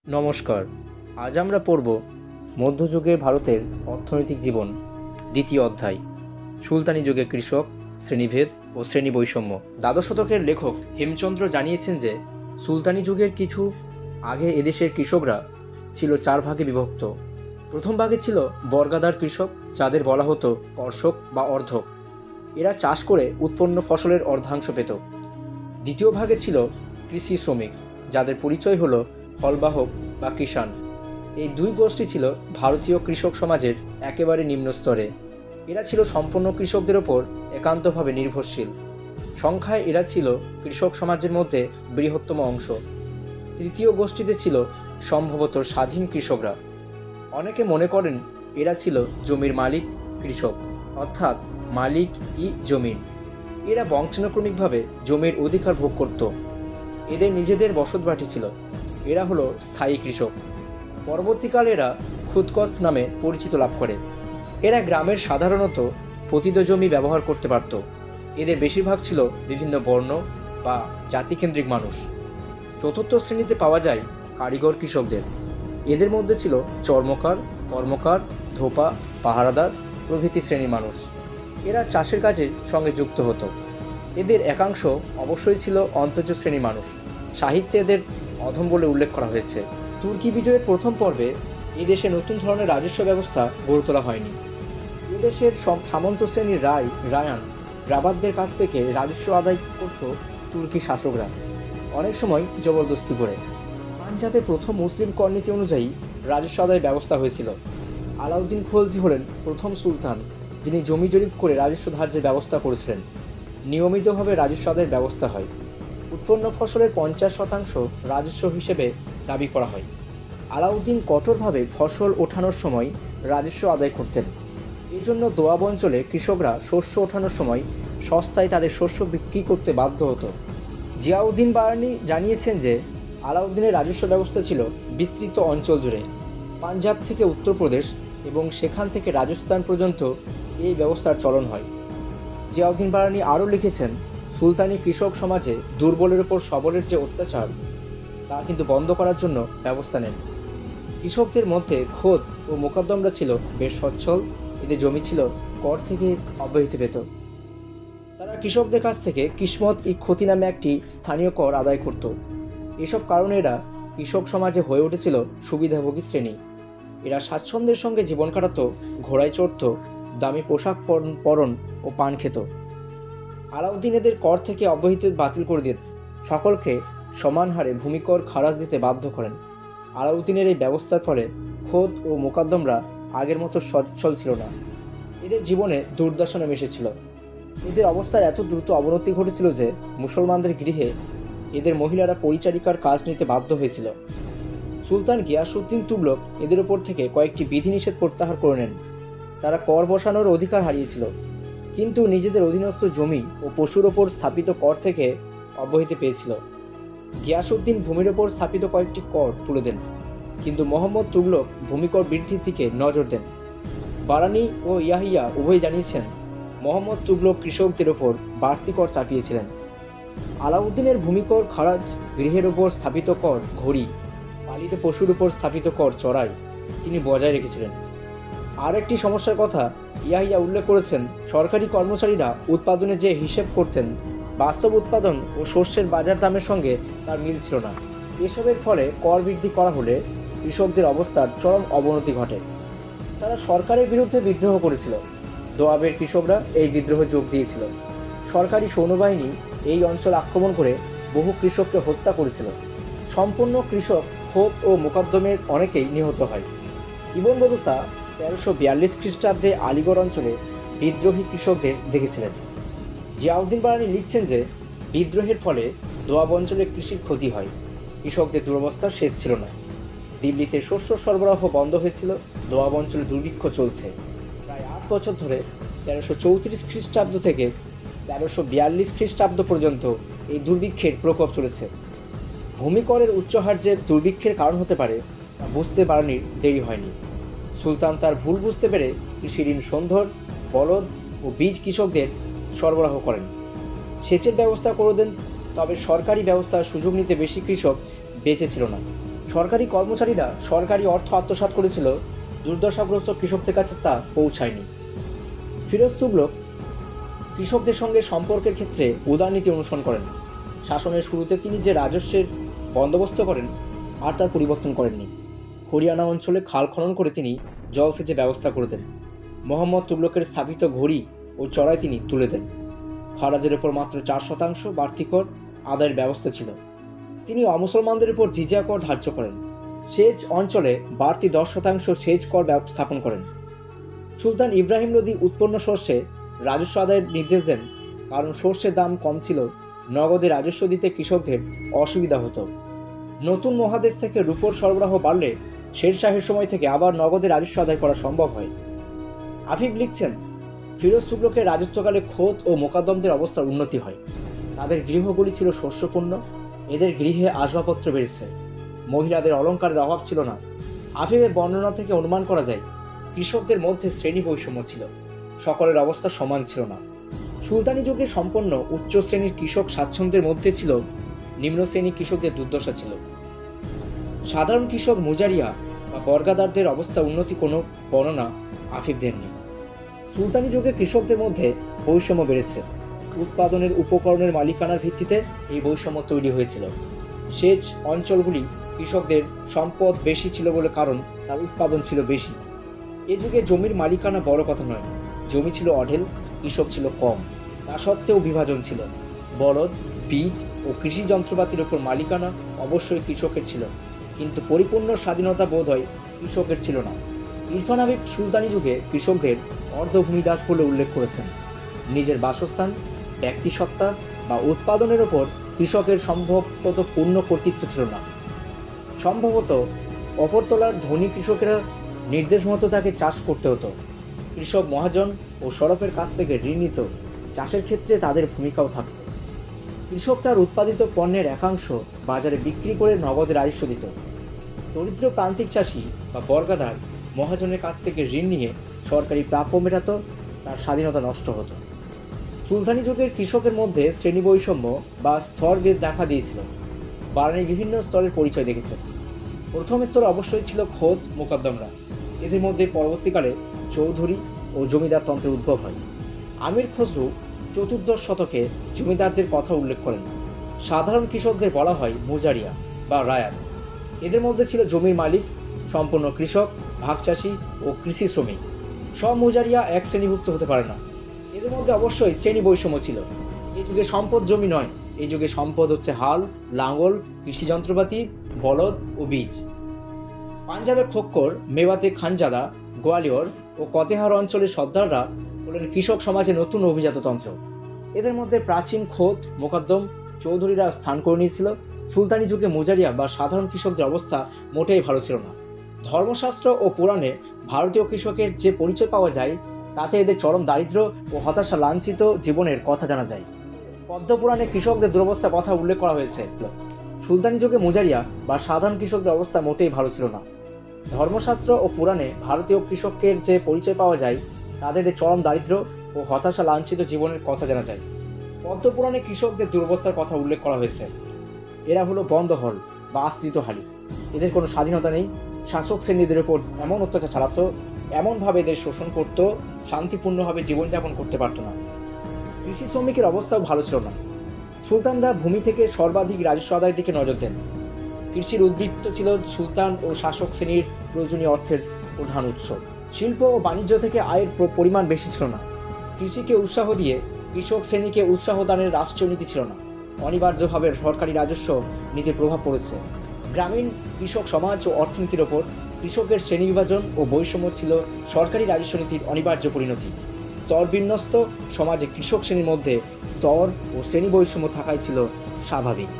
নমস্কার। আজ আমরা পড়ব মধ্যযুগের ভারতের অর্থনৈতিক জীবন, দ্বিতীয় অধ্যায়, সুলতানি যুগে কৃষক, শ্রেণীভেদ ও শ্রেণী বৈষম্য। দ্বাদশ শতকের লেখক হেমচন্দ্র জানিয়েছেন যে সুলতানি যুগের কিছু আগে এদেশের কৃষকরা ছিল চার ভাগে বিভক্ত। প্রথম ভাগে ছিল বর্গাদার কৃষক, যাদের বলা হতো কর্ষক বা অর্ধক। এরা চাষ করে উৎপন্ন ফসলের অর্ধাংশ পেত। দ্বিতীয় ভাগে ছিল কৃষি শ্রমিক, যাদের পরিচয় হলো হলবাহক বা কিষাণ। এই দুই গোষ্ঠী ছিল ভারতীয় কৃষক সমাজের একেবারে নিম্ন স্তরে। এরা ছিল সম্পন্ন কৃষকদের ওপর একান্তভাবে নির্ভরশীল। সংখ্যায় এরা ছিল কৃষক সমাজের মধ্যে বৃহত্তম অংশ। তৃতীয় গোষ্ঠীতে ছিল সম্ভবত স্বাধীন কৃষকরা। অনেকে মনে করেন এরা ছিল জমির মালিক কৃষক, অর্থাৎ মালিক ই জমিন। এরা বংশানুক্রমিকভাবে জমির অধিকার ভোগ করত। এদের নিজেদের বসতবাটি ছিল। এরা হলো স্থায়ী কৃষক। পরবর্তীকালে এরা খুদকস্ত নামে পরিচিত লাভ করে। এরা গ্রামের সাধারণত পতিত জমি ব্যবহার করতে পারত। এদের বেশিরভাগ ছিল বিভিন্ন বর্ণ বা জাতিকেন্দ্রিক মানুষ। চতুর্থ শ্রেণীতে পাওয়া যায় কারিগর কৃষকদের। এদের মধ্যে ছিল চর্মকার, কর্মকার, ধোপা, পাহারাদার প্রভৃতি শ্রেণীর মানুষ। এরা চাষের কাজের সঙ্গে যুক্ত হতো। এদের একাংশ অবশ্যই ছিল অন্তর্জ শ্রেণীর মানুষ। সাহিত্যে এদের অধম বলে উল্লেখ করা হয়েছে। তুর্কি বিজয়ের প্রথম পর্বে এই দেশে নতুন ধরনের রাজস্ব ব্যবস্থা গড়ে তোলা হয়নি। এদেশের সামন্ত শ্রেণীর রায়ান রাবাতদের কাছ থেকে রাজস্ব আদায় করত তুর্কি শাসকরা, অনেক সময় জবরদস্তি করে। পাঞ্জাবে প্রথম মুসলিম কর নীতি অনুযায়ী রাজস্ব আদায় ব্যবস্থা হয়েছিল। আলাউদ্দিন খলজি হলেন প্রথম সুলতান যিনি জমি জরিপ করে রাজস্ব ধার্যের ব্যবস্থা করেছিলেন। নিয়মিতভাবে রাজস্ব আদায়ের ব্যবস্থা হয়। উৎপন্ন ফসলের 50% রাজস্ব হিসেবে দাবি করা হয়। আলাউদ্দিন কঠোরভাবে ফসল ওঠানোর সময় রাজস্ব আদায় করতেন। এই জন্য দোয়াব অঞ্চলে কৃষকরা শস্য ওঠানোর সময় সস্তায় তাদের শস্য বিক্রি করতে বাধ্য হতো। জিয়াউদ্দিন বারানি জানিয়েছেন যে আলাউদ্দিনের রাজস্ব ব্যবস্থা ছিল বিস্তৃত অঞ্চল জুড়ে। পাঞ্জাব থেকে উত্তরপ্রদেশ এবং সেখান থেকে রাজস্থান পর্যন্ত এই ব্যবস্থার চলন হয়। জিয়াউদ্দিন বারানি আরও লিখেছেন, সুলতানি কৃষক সমাজে দুর্বলের ওপর সবলের যে অত্যাচার তা কিন্তু বন্ধ করার জন্য ব্যবস্থা নেন। কৃষকদের মধ্যে খোদ ও মোকদ্দমরা ছিল বেশ সচ্ছল। এদের জমি ছিল কর থেকে অব্যাহতি পেত। তারা কৃষকদের কাছ থেকে কিসমত ই ক্ষতি নামে একটি স্থানীয় কর আদায় করত। এসব কারণে এরা কৃষক সমাজে হয়ে উঠেছিল সুবিধাভোগী শ্রেণী। এরা স্বাচ্ছন্দ্যের সঙ্গে জীবন কাটাতো, ঘোড়ায় চড়ত, দামি পোশাক পরন ও পান খেত। আলাউদ্দিন এদের কর থেকে অব্যাহতি বাতিল করে দেন। সকলকে সমান হারে ভূমিকর খারাজ দিতে বাধ্য করেন। আলাউদ্দিনের এই ব্যবস্থার ফলে খোদ ও মোকদ্দমরা আগের মতো সচ্ছল ছিল না। এদের জীবনে দুর্দশা নেমে এসেছিল। এদের অবস্থার এত দ্রুত অবনতি ঘটেছিল যে মুসলমানদের গৃহে এদের মহিলারা পরিচারিকার কাজ নিতে বাধ্য হয়েছিল। সুলতান গিয়াসউদ্দিন তুগলক এদের ওপর থেকে কয়েকটি বিধিনিষেধ প্রত্যাহার করে নেন। তারা কর বসানোর অধিকার হারিয়েছিল, কিন্তু নিজেদের অধীনস্থ জমি ও পশুর ওপর স্থাপিত কর থেকে অব্যাহতি পেয়েছিল। গিয়াসউদ্দিন ভূমির ওপর স্থাপিত কয়েকটি কর তুলে দেন, কিন্তু মোহাম্মদ তুগলক ভূমিকর বৃদ্ধির দিকে নজর দেন। বারানি ও ইয়াহিয়া উভয় জানিয়েছেন মোহাম্মদ তুগলক কৃষকদের ওপর বাড়তি কর চাপিয়েছিলেন। আলাউদ্দিনের ভূমিকর খারাজ, গৃহের ওপর স্থাপিত কর ঘড়ি, পালিত পশুর উপর স্থাপিত কর চড়াই তিনি বজায় রেখেছিলেন। আর একটি সমস্যার কথা ইয়াহিয়া উল্লেখ করেছেন, সরকারি কর্মচারীরা উৎপাদনে যে হিসেব করতেন, বাস্তব উৎপাদন ও শস্যের বাজার দামের সঙ্গে তার মিল ছিল না। এসবের ফলে কর বৃদ্ধি করা হলে কৃষকদের অবস্থার চরম অবনতি ঘটে। তারা সরকারের বিরুদ্ধে বিদ্রোহ করেছিল। দোয়াবের কৃষকরা এই বিদ্রোহে যোগ দিয়েছিল। সরকারি সৈন্যবাহিনী এই অঞ্চল আক্রমণ করে বহু কৃষককে হত্যা করেছিল। সম্পূর্ণ কৃষক খোদ ও মোকদ্দমের অনেকেই নিহত হয়। ইবন বতুতা 1342 খ্রিস্টাব্দে আলিগড় অঞ্চলে বিদ্রোহী কৃষকদের দেখেছিলেন। জিয়াউদ্দিন বারানি লিখছেন যে বিদ্রোহের ফলে দোয়াব অঞ্চলে কৃষির ক্ষতি হয়। কৃষকদের দুরবস্থার শেষ ছিল না। দিল্লিতে শস্য সরবরাহ বন্ধ হয়েছিল। দোয়াব অঞ্চলে দুর্ভিক্ষ চলছে। প্রায় 8 বছর ধরে 1334 খ্রিস্টাব্দ থেকে 1342 খ্রিস্টাব্দ পর্যন্ত এই দুর্ভিক্ষের প্রকোপ চলেছে। ভূমিকরের উচ্চ হার যে দুর্ভিক্ষের কারণ হতে পারে তা বুঝতে বারানির দেরি হয়নি। সুলতান তার ভুল বুঝতে পেরে কৃষি ঋণ সন্ধর, বলদ ও বীজ কৃষকদের সরবরাহ করেন। সেচের ব্যবস্থা করে দেন। তবে সরকারি ব্যবস্থার সুযোগ নিতে বেশি কৃষক বেঁচে ছিল না। সরকারি কর্মচারীরা সরকারি অর্থ আত্মসাৎ করেছিল, দুর্দশাগ্রস্ত কৃষকদের কাছে তা পৌঁছায়নি। ফিরোজ তুগলক কৃষকদের সঙ্গে সম্পর্কের ক্ষেত্রে উদারনীতি অনুসরণ করেন। শাসনের শুরুতে তিনি যে রাজস্বের বন্দোবস্ত করেন আর তার পরিবর্তন করেননি। হরিয়ানা অঞ্চলে খাল খনন করে তিনি জলসেচের ব্যবস্থা করে দেন। মোহাম্মদ তুগলকের স্থাপিত ঘড়ি ও চড়াই তিনি তুলে দেন। খারাজের ওপর মাত্র 4% বাড়তি কর আদায়ের ব্যবস্থা ছিল। তিনি অমুসলমানদের উপর জিজিয়া কর ধার্য করেন। সেচ অঞ্চলে বাড়তি 10% সেচ কর স্থাপন করেন। সুলতান ইব্রাহিম লোদি উৎপন্ন সর্ষে রাজস্ব আদায়ের নির্দেশ দেন, কারণ সর্ষের দাম কম ছিল, নগদে রাজস্ব দিতে কৃষকদের অসুবিধা হতো। নতুন মহাদেশ থেকে রূপোর সরবরাহ বাড়লে শের শাহের সময় থেকে আবার নগদে রাজস্ব আদায় করা সম্ভব হয়। আফিফ লিখছেন, ফিরোজ তুগলকের রাজত্বকালে খোদ ও মোকাদ্দমদের অবস্থার উন্নতি হয়। তাদের গৃহগুলি ছিল শস্যপূর্ণ, এদের গৃহে আসবাবপত্র বেড়েছে, মহিলাদের অলঙ্কারের অভাব ছিল না। আফিফের বর্ণনা থেকে অনুমান করা যায় কৃষকদের মধ্যে শ্রেণী বৈষম্য ছিল, সকলের অবস্থা সমান ছিল না। সুলতানি যুগে সম্পন্ন উচ্চ শ্রেণীর কৃষক স্বাচ্ছন্দ্যের মধ্যে ছিল, নিম্ন শ্রেণীর কৃষকদের দুর্দশা ছিল। সাধারণ কৃষক মুজারিয়া বা বর্গাদারদের অবস্থা উন্নতি কোনো বর্ণনা আফিফ দেননি। সুলতানি যুগে কৃষকদের মধ্যে বৈষম্য বেড়েছে। উৎপাদনের উপকরণের মালিকানার ভিত্তিতে এই বৈষম্য তৈরি হয়েছিল। সেচ অঞ্চলগুলি কৃষকদের সম্পদ বেশি ছিল বলে কারণ তার উৎপাদন ছিল বেশি। এ যুগে জমির মালিকানা বড় কথা নয়, জমি ছিল অঢেল, কৃষক ছিল কম। তা সত্ত্বেও বিভাজন ছিল। বলদ, বীজ ও কৃষি যন্ত্রপাতির ওপর মালিকানা অবশ্যই কৃষকের ছিল, কিন্তু পরিপূর্ণ স্বাধীনতা বোধ হয় কৃষকের ছিল না। ইরফান হাবিব সুলতানি যুগে কৃষকদের অর্ধভূমিদাস বলে উল্লেখ করেছেন। নিজের বাসস্থান, ব্যক্তিসত্তা বা উৎপাদনের ওপর কৃষকের সম্ভবত পূর্ণ কর্তৃত্ব ছিল না। সম্ভবত অপরতলার ধনী কৃষকেরা নির্দেশ মতো তাকে চাষ করতে হতো। কৃষক মহাজন ও সরফের কাছ থেকে ঋণ নিত, চাষের ক্ষেত্রে তাদের ভূমিকাও থাকত। কৃষক তার উৎপাদিত পণ্যের একাংশ বাজারে বিক্রি করে নগদে রাজস্ব দিত। দরিদ্র প্রান্তিক চাষি বা বর্গাদার মহাজনের কাছ থেকে ঋণ নিয়ে সরকারি প্রাপ্য মেটাত, তার স্বাধীনতা নষ্ট হতো। সুলতানি যুগের কৃষকের মধ্যে শ্রেণী বৈষম্য বা স্তরভেদ দেখা দিয়েছিল। বারানি বিভিন্ন স্তরের পরিচয় দেখেছে। প্রথম স্তরে অবশ্যই ছিল খোদ মোকাদ্দমরা, এদের মধ্যে পরবর্তীকালে চৌধুরী ও জমিদার তন্ত্রের উদ্ভব হয়। আমির খসরু 14 শতকে জমিদারদের কথা উল্লেখ করেন। সাধারণ কৃষকদের বলা হয় মুজারিয়া বা রায়াত। এদের মধ্যে ছিল জমির মালিক, সম্পূর্ণ কৃষক, ভাগচাষী ও কৃষি শ্রমিক। সব মুজারিয়া এক শ্রেণীভুক্ত হতে পারে না। এদের মধ্যে অবশ্যই শ্রেণী বৈষম্য ছিল। এই যুগে সম্পদ জমি নয়, এই যুগে সম্পদ হচ্ছে হাল, লাঙ্গল, কৃষি যন্ত্রপাতি, বলদ ও বীজ। পাঞ্জাবের খোক্কর, মেওয়াতে খানজাদা, গোয়ালিয়র ও কতেহার অঞ্চলের সর্দাররা হলেন কৃষক সমাজে নতুন অভিজাততন্ত্র। এদের মধ্যে প্রাচীন খোদ, মোকাদ্দম, চৌধুরীরা স্থান করে নিয়েছিল। সুলতানি যুগে মুজারিয়া বা সাধারণ কৃষকদের অবস্থা মোটেই ভালো ছিল না। ধর্মশাস্ত্র ও পুরাণে ভারতীয় কৃষকের যে পরিচয় পাওয়া যায় তাতে এদের চরম দারিদ্র্য ও হতাশা লাঞ্ছিত জীবনের কথা জানা যায়। পদ্মপুরাণে কৃষকদের দুরবস্থার কথা উল্লেখ করা হয়েছে। সুলতানি যুগে মুজারিয়া বা সাধারণ কৃষকদের অবস্থা মোটেই ভালো ছিল না। ধর্মশাস্ত্র ও পুরাণে ভারতীয় কৃষকের যে পরিচয় পাওয়া যায় তাতে এদের চরম দারিদ্র্য ও হতাশা লাঞ্ছিত জীবনের কথা জানা যায়। পদ্মপুরাণে কৃষকদের দুরবস্থার কথা উল্লেখ করা হয়েছে। এরা হলো বন্দহল বা আশ্রিত হালি। এদের কোনো স্বাধীনতা নেই। শাসক শ্রেণীদের উপর এমন অত্যাচার চালাতো, এমনভাবে এদের শোষণ করত, শান্তিপূর্ণভাবে জীবনযাপন করতে পারত না। কৃষি শ্রমিকের অবস্থাও ভালো ছিল না। সুলতানরা ভূমি থেকে সর্বাধিক রাজস্ব আদায়ের দিকে নজর দেন। কৃষির উদ্বৃত্ত ছিল সুলতান ও শাসক শ্রেণীর প্রয়োজনীয় অর্থের প্রধান উৎস। শিল্প ও বাণিজ্য থেকে আয়ের পরিমাণ বেশি ছিল না। কৃষিকে উৎসাহ দিয়ে কৃষক শ্রেণীকে উৎসাহ দানের রাষ্ট্রীয় নীতি ছিল না। অনিবার্যভাবে সরকারি রাজস্ব নীতির প্রভাব পড়েছে। গ্রামীণ কৃষক সমাজ ও অর্থনীতির ওপর কৃষকের শ্রেণী বিভাজন ও বৈষম্য ছিল সরকারি রাজস্ব নীতির অনিবার্য পরিণতি। স্তর বিন্যস্ত সমাজে কৃষক শ্রেণীর মধ্যে স্তর ও শ্রেণী বৈষম্য থাকাই ছিল স্বাভাবিক।